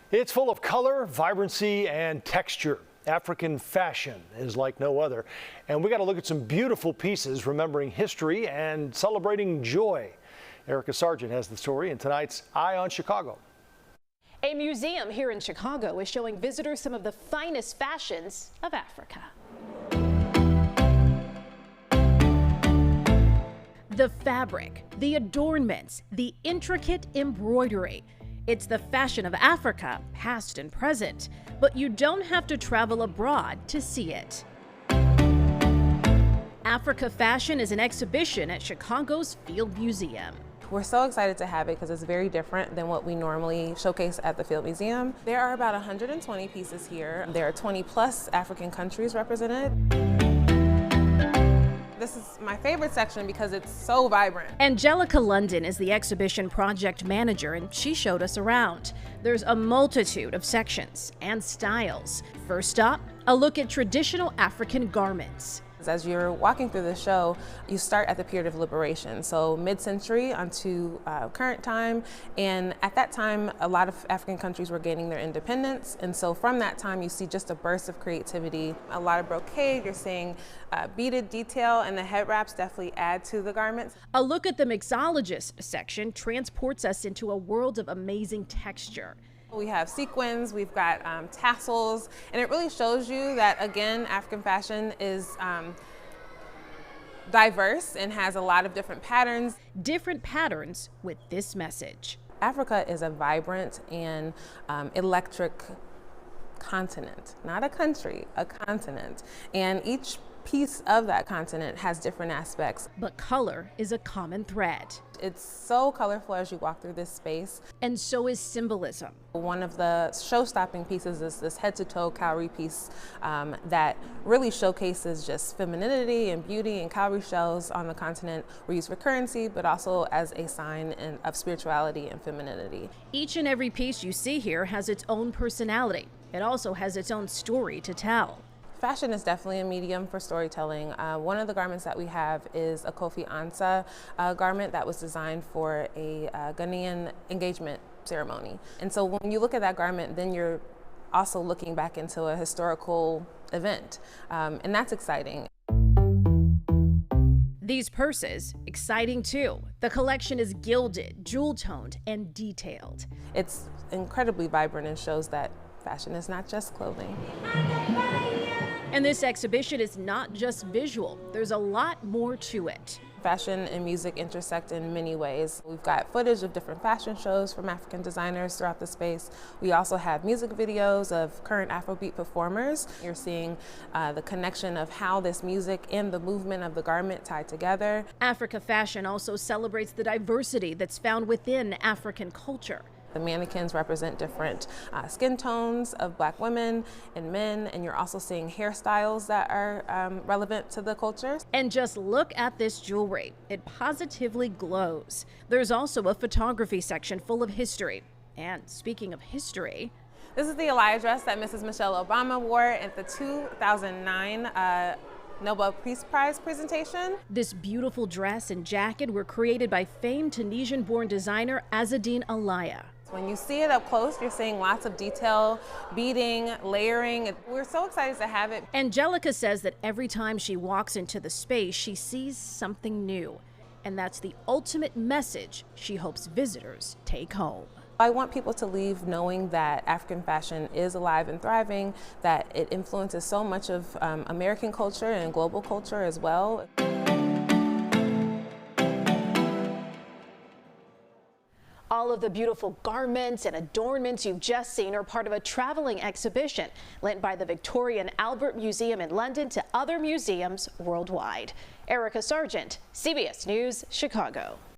It's full of color, vibrancy, and texture. African fashion is like no other. And we got to look at some beautiful pieces remembering history and celebrating joy. Erica Sargent has the story in tonight's Eye on Chicago. A museum here in Chicago is showing visitors some of the finest fashions of Africa. The fabric, the adornments, the intricate embroidery. It's the fashion of Africa, past and present, but you don't have to travel abroad to see it. Africa Fashion is an exhibition at Chicago's Field Museum. We're so excited to have it because it's very different than what we normally showcase at the Field Museum. There are about 120 pieces here. There are 20 plus African countries represented. This is my favorite section because it's so vibrant. Angelica London is the exhibition project manager, and she showed us around. There's a multitude of sections and styles. First up, a look at traditional African garments. As you're walking through the show, you start at the period of liberation, so mid-century onto current time, and at that time a lot of African countries were gaining their independence, and so from that time you see just a burst of creativity. A lot of brocade, you're seeing beaded detail, and the head wraps definitely add to the garments. A look at the mixologist section transports us into a world of amazing texture. We have sequins, we've got tassels, and it really shows you that, again, African fashion is diverse and has a lot of different patterns. Different patterns with this message. Africa is a vibrant and electric continent, not a country, a continent. And each piece of that continent has different aspects. But color is a common thread. It's so colorful as you walk through this space. And so is symbolism. One of the show-stopping pieces is this head-to-toe cowrie piece that really showcases just femininity and beauty, and cowrie shells on the continent were used for currency, but also as a sign of spirituality and femininity. Each and every piece you see here has its own personality. It also has its own story to tell. Fashion is definitely a medium for storytelling. One of the garments that we have is a Kofi Ansa garment that was designed for a Ghanaian engagement ceremony. And so when you look at that garment, then you're also looking back into a historical event, and that's exciting. These purses, exciting too. The collection is gilded, jewel-toned, and detailed. It's incredibly vibrant and shows that fashion is not just clothing. And this exhibition is not just visual. There's a lot more to it. Fashion and music intersect in many ways. We've got footage of different fashion shows from African designers throughout the space. We also have music videos of current Afrobeat performers. You're seeing the connection of how this music and the movement of the garment tie together. Africa Fashion also celebrates the diversity that's found within African culture. The mannequins represent different skin tones of Black women and men, and you're also seeing hairstyles that are relevant to the culture. And just look at this jewelry. It positively glows. There's also a photography section full of history. And speaking of history, this is the Elia dress that Mrs. Michelle Obama wore at the 2009 Nobel Peace Prize presentation. This beautiful dress and jacket were created by famed Tunisian-born designer Azzedine Elia. When you see it up close, you're seeing lots of detail, beading, layering. We're so excited to have it. Angelica says that every time she walks into the space, she sees something new. And that's the ultimate message she hopes visitors take home. I want people to leave knowing that African fashion is alive and thriving, that it influences so much of American culture and global culture as well. All of the beautiful garments and adornments you've just seen are part of a traveling exhibition lent by the Victoria and Albert Museum in London to other museums worldwide. Erica Sargent, CBS News, Chicago.